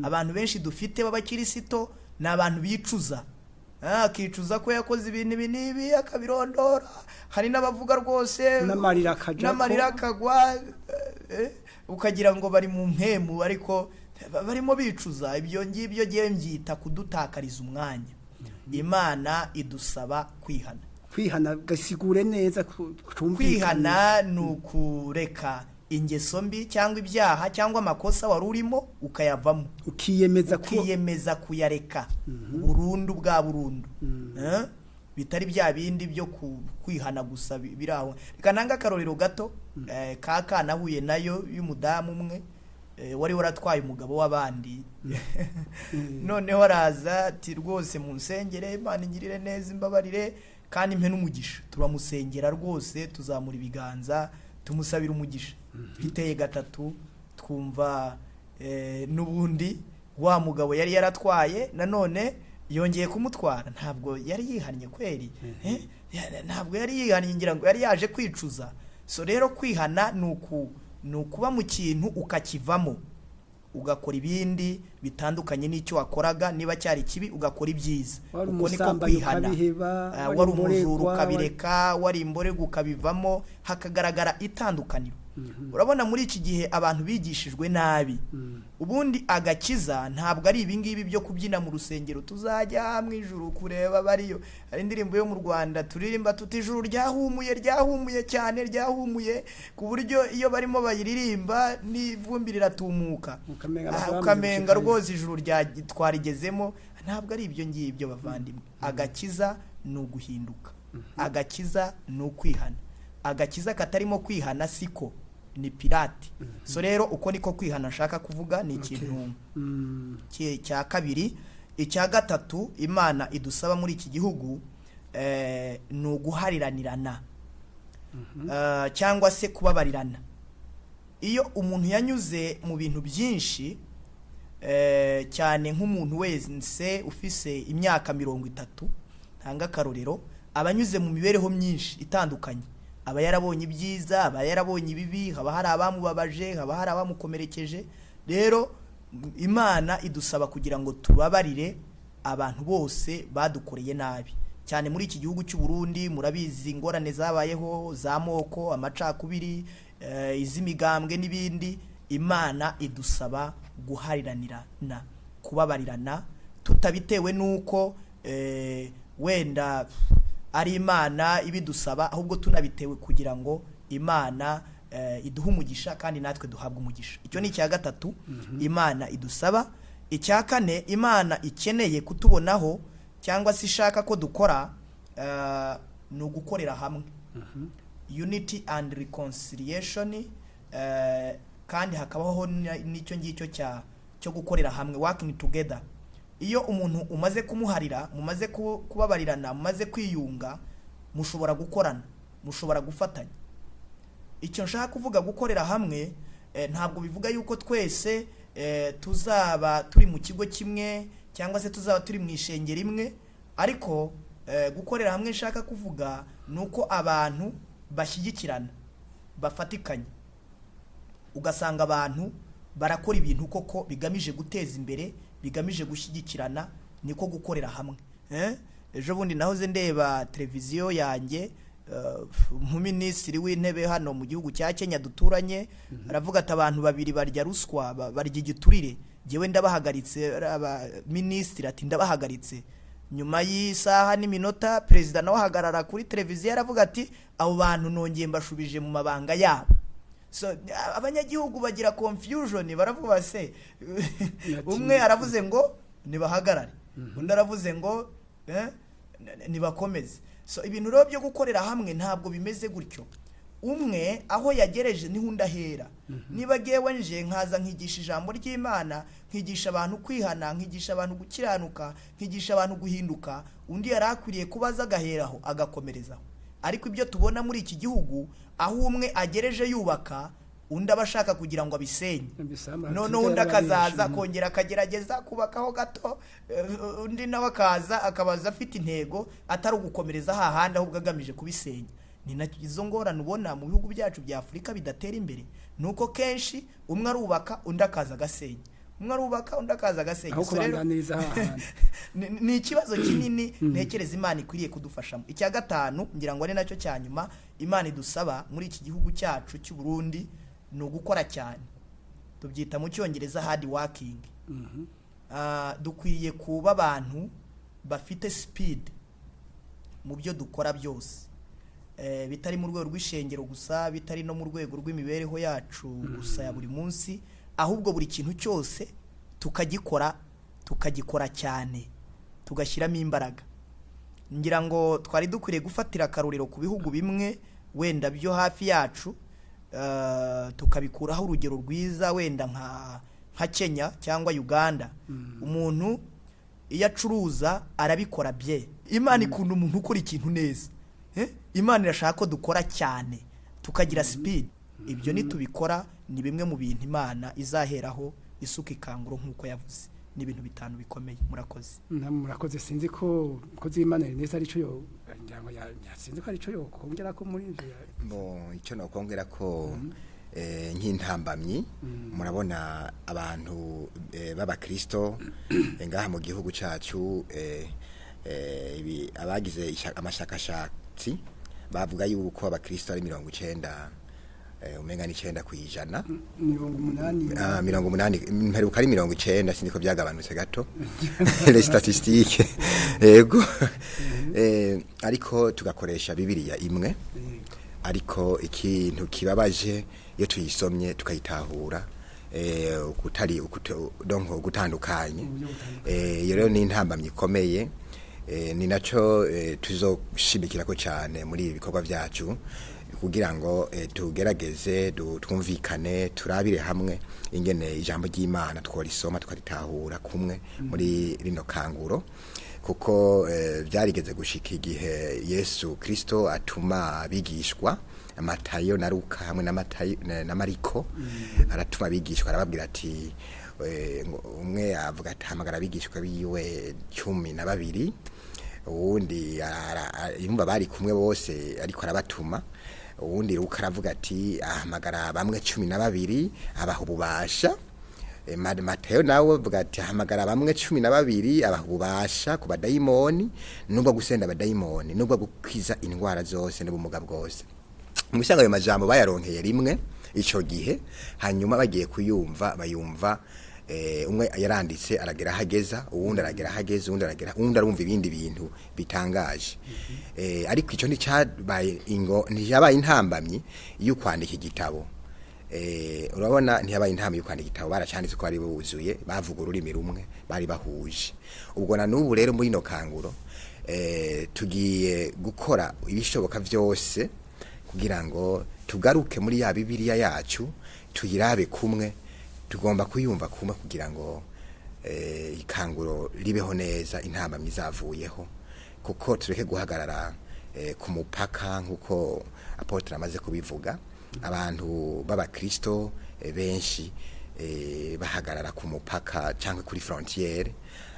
abantu benshi dufite b'abakirisito ni abantu bicuza, akicuza ko yakoze ibintu ibi akabirondora. Hari n'abavuga rwose n'amarira akagwa, ukagira ngo bari mu mpemu ariko barimo bicuza. Ibyo ngibyo giye mbyita kudutakariza umwanya. Imana idusaba kwihana gasigure neza kwihana nukureka ingeso mbi cyangwa ibyaha cyangwa amakosa wari urimo ukayavamo, ukiyemeza kuyareka burundu bwa burundu, bitari bya bindi byo kwihana gusa biraho. Reka nanga akarorero gato kaka nahuye nayo y'umudamu umwe wari waratwaye umugabo w'abandi noneho araza ati rwose mu nsengere Imana ingirire neza imbabarire kandi mpe n'umugisha. Turamusengera rwose, tuzamura ibiganza tumusabira umugisha. Biteye gatatu twumva n'ubundi wa mugabo yari yaratwaye nanone yongeye kumutwara. Ntabwo yari yihannye kweri, ntabwo yari yihannye, ngira ngo yari yaje kwicuza. So rero kwihana nukuba mu kintu ukakivamo, ugakora ibindi bitandukanye n'icyo wakoraga. Niba cyari kibi ugakora ibyiza, uko niko kwihana. Wari umujuru ukabireka, wari imbore ukabivamo, hakagaragara itandukaniro. Urabona muri iki gihe abantu bigishijwe nabi. Ubundi agakiza ntabwo ari ibingibi byo kubyina mu rusengero tuzajya mu ijuru kureba bariyo. Hari indirimbo yo mu Rwanda turirimba tuti ijuru ryahumuye cyane, ryahumuye ku buryo iyo barimo bayiririmba n'ivumbi riratumuka, ukamenga rwose ijuru twarigezemo. Ntabwo ari ibyo ngibyo bavandimwe. Agakiza ni uguhinduka, agakiza ni ukwihana. Agakiza katarimo kwihana siko, ni pirate. So rero uko niko kwihana nshaka kuvuga. Ni ikintu cya kabiri. Icya gatatu Imana idusaba muri iki gihugu ni uguhariranirana, cyangwa se kubabarirana. Iyo umuntu yanyuze mu bintu byinshi, cyane nk'umuntu wese ufise imyaka 30, ntanga akarorero, abanyuze mu mibereho myinshi itandukanye, aba yarabonye ibyiza, aba yarabonye ibibi, haba hari abamubabaje, haba hari abamukomerekeje. Rero Imana idusaba kugira ngo tubabarire abantu bose badukoreye nabi. Cyane muri iki gihugu cy'u Burundi murabizi ingorane zabayeho, zamoko, amacakubiri, izimigambwe n'ibindi. Imana idusaba guhariranirana, kubabarirana, tutabitewe nuko wenda ari Imana ibidusaba, ahubwo tunabitewe kugira ngo Imana iduha umugisha kandi natwe duhabwe umugisha. Icyo ni icya gatatu Imana idusaba. Icya kane Imana ikeneye kutubonaho cyangwa se ishaka ko dukora ni ugukorera hamwe, unity and reconciliation, kandi hakabaho n'icyo ngicyo cyo gukorera hamwe, working together. Iyo umuntu umaze kumuharira, mumaze kubabarirana, mumaze kwiyunga, mushobora gukorana, mushobora gufatanya. Icyo nshaka kuvuga gukorera hamwe, ntabwo bivuga yuko twese tuzaba turi mu kigo kimwe cyangwa se tuzaba turi mu ishengero imwe, ariko gukorera hamwe nshaka kuvuga nuko abantu bashyigikirana, bafatikanye. Ugasanga abantu barakora ibintu koko bigamije guteza imbere, bigamije gushyigikirana, niko gukorera hamwe. Ejo bundi nahoze ndeba televiziyo yanjye, nk'Minisitiri w'Intebe hano mu gihugu cya Kenya duturanye aravuga ati abantu babiri barya ruswa, barya igiturire, jewe ndabahagaritse. Minisitiri ati ndabahagaritse. Nyuma y'isaha n'iminota perezida nawe ahagarara kuri televiziyo aravuga ati abo bantu nongeye mbashubije mu mabanga yabo. So abanyagihugu bagira confusion, baravuga se umwe aravuze ngo nibahagarare, undi aravuze ngo nibakomeze. So ibintu rero byo gukorera hamwe ntabwo bimeze gutyo. Umwe aho yagereje niho undahera. Niba gewe nje nkaza nkigisha ijambo ry'Imana, nkigisha abantu kwihana, nkigisha abantu gukiranuka, nkigisha abantu guhinduka, undi yarakwiriye kubaza agaheraho agakomerezaho. Ariko ibyo tubona muri iki gihugu, aho umwe agereje yubaka, undi abashaka kugira ngo abisenye. None undi akazaza kongera akagerageza kubakaho gato, undi nawe akaza akabaza afite intego atari ugukomereza hahandi ahubwo agamije kubisenya. Ni nazo ngorane ubona mu bihugu byacu bya Afurika bidatera imbere, nuko kenshi umwe arubaka undi akaza agasenya, umwe arubaka undi akaza agasenya. aho kubandaniriza hahandi ni ikibazo kinini ntekereza Imana ikwiriye kudufashamo. icya gatanu ngira ngo ari nacyo cya nyuma Imana idusaba muri iki gihugu cyacu cy'u Burundi ni ugukora cyane. Tubyita mu cyongereza hard working. Dukwiriye kuba abantu bafite speed mu byo dukora byose, bitari mu rwego rw'ishengero gusa, bitari no mu rwego rw'imibereho yacu gusa ya buri munsi, ahubwo buri kintu cyose tukagikora cyane, tugashyiramo imbaraga. Ngira ngo twari dukwiriye gufatira akaruriro ku bihugu bimwe wenda byo hafi yacu, tukabikuraho urugero rwiza wenda nka Kenya cyangwa Uganda. Umuntu iyo acuruza arabikora bye. Imana ikunda umuntu ukora ikintu neza. Imana irashaka ko dukora cyane tukagira speed. Ibyo nitubikora ni bimwe mu bintu Imana izaheraho isuka ikanguro nk'uko yavuze. Ni ibintu bitanu bikomeye. Murakoze. Murakoze. Sinzi ko Imana neza ari cyo yo ngirango sinzi ko ari cyo yo kongera ko muri bo icyo no kongera ko nk'intambamyi. Murabona abantu b'abakristo ngaha mu gihugu cyacu, abagize amashakashatsi bavuga yuko abakristo ari 90 umenga ni 9 kwijana 80 mperuka ari 90 sinzi ko byagabanutse gato les statistiques yego ariko tugakoresha Bibiliya imwe, ariko ikintu kibabaje iyo tuyisomye tukayitahura ukutari donko gutandukanye. Rero ni intambamye ikomeye, ni naco tuzoshimikira ko cyane muri ibi bikorwa byacu kugira ngo tugerageze twumvikane turabire hamwe ingene ijambo ry'Imana tworisoma tukaritahura kumwe muri rino kanguro, kuko byarigeze gushika igihe Yesu Kristo atuma bigishwa Matayo na Luka hamwe na Mariko, aratuma bigishwa arababwira ati umwe avuga ati hamagara bigishwa biwe 12, uwundi yumva bari kumwe bose ariko arabatuma, uwundi Luka aravuga ati ahamagara bamwe 12 abaha ububasha. Matayo nawe avuga ati hamagara bamwe 12 abaha ububasha ku badayimoni, nubwo gusenda abadayimoni, nubwo gukiza indwara zose n'ubumuga bwose. Umusanga ayo majambo bayaronkeye rimwe ico gihe, hanyuma bagiye kuyumva bayumva umwe yaranditse aragera hageza, uwundi aragera hageza, uwundi arumva ibindi bintu bitangaje. Ariko ico nticabaye ntiyabaye intambamyi yo kwandika igitabo. Urabona ntiyabaye intambamyi yo kwandika igitabo, baracanditse ko ari buzuye, bavuga ururimi rumwe, bari bahuje. Ubwo na n'ubu rero muri no kanguro tugiye gukora ibishoboka byose kugira ngo tugaruke muri ya Bibiliya yacu tuyirabe kumwe, tugomba kuyumva kumwe kugira ngo ikanguro ribeho neza, intambamyi zavuyeho, kuko tureke guhagarara ku mupaka nkuko apotre amaze kubivuga. Abantu b'abakristo benshi bahagarara ku mupaka cyangwa kuri frontiere,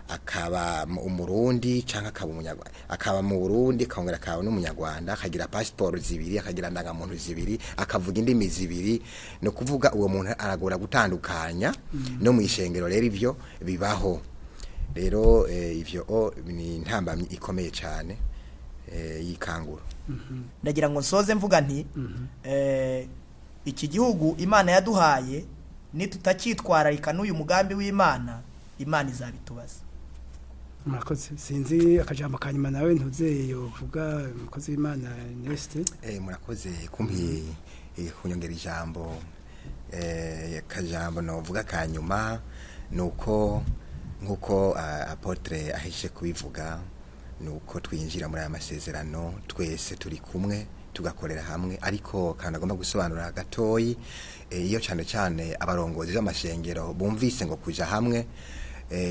akaba umurundi cyangwa akaba umunyarwanda, akaba mu Burundi akongera akaba n'umunyarwanda, akagira passport zibiri, akagira ndangamuntu zibiri, akavuga indimi zibiri. No kuvuga uwo muntu aragora gutandukanya no mu ishengero. Rero ivyo bibaho. Rero ivyo ni intambamyi ikomeye cyane yikangura. Ndagira ngo nsoze mvuga nti iki gihugu Imana yaduhaye nitutakitwararika n'uyu mugambi w'Imana, Imana izabitubaza. Murakoze. Sinzi akajambo kanyuma nawe ntuze yovuga umukozi w'Imana Neste. Murakoze kumpi kunyongera ijambo. Akajambo novuga kanyuma nuko nkuko apotre ahishe kubivuga, nuko twinjira muri aya masezerano twese turi kumwe tugakorera hamwe, ariko kandi agomba gusobanura gatoyi iyo cyane abarongozi b'amashengero bumvise ngo kuja hamwe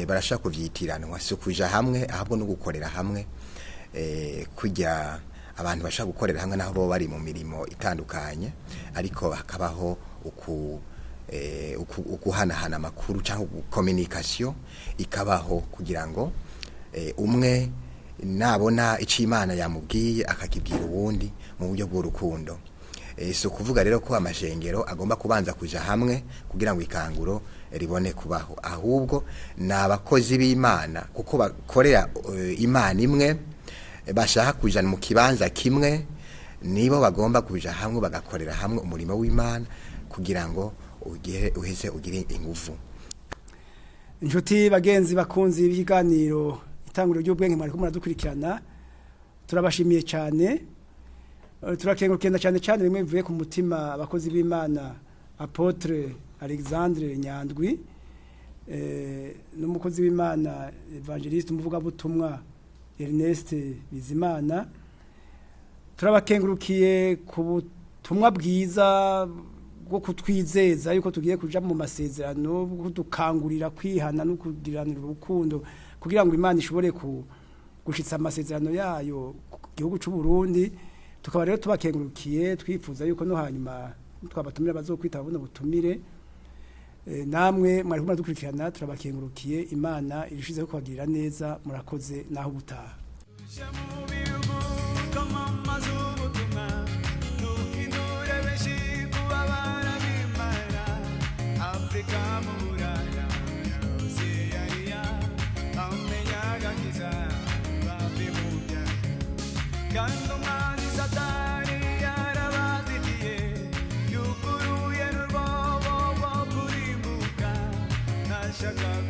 barashaka kuvyitiranwa, si kuja hamwe ahubwo no gukorera hamwe. Kujya abantu bashaka gukorera hamwe naho bo bari mu mirimo itandukanye, ariko hakabaho ukuhanahana amakuru cyangwa communication ikabaho, kugira ngo umwe nabona icyo Imana yamubwiye akakibwira uwundi mu buryo bw'urukundo. so kuvuga rero ko amashengero agomba kubanza kuja hamwe kugira ngo ikanguro ribone kubaho, ahubwo n'abakozi b'Imana kuko bakorera Imana imwe bashaka kujana mu kibanza kimwe, nibo bagomba kuja hamwe bagakorera hamwe umurimo w'Imana kugira ngo uheze ugire ingufu. Inshuti bagenzi bakunzi b'ikiganiro itanguriro ry'ubwenge mwari kumwe dukurikirana, turabashimiye cyane, turakengurukenda cyane cyane bimwe bivuye ku mutima abakozi b'Imana Apotre Alexandre Nyandwi n'umukozi w'Imana Evangeliste umuvuga butumwa Ernest Bizimana. Turabakengurukiye ku butumwa bwiza bwo kutwizeza yuko tugiye kuja mu masezerano, kudukangurira kwihana no kugiranira urukundo kugira ngo Imana ishobore gushitsa amasezerano yayo ku gihugu cy'u Burundi. Tukaba rero tubakengurukiye twifuza yuko no hanyuma twabatumira bazokwita buno butumire. Namwe mwari kumwe dukurikirana, turabakengurukiye. Imana irishize kubagirira neza, murakoze naho gutaha. Shaka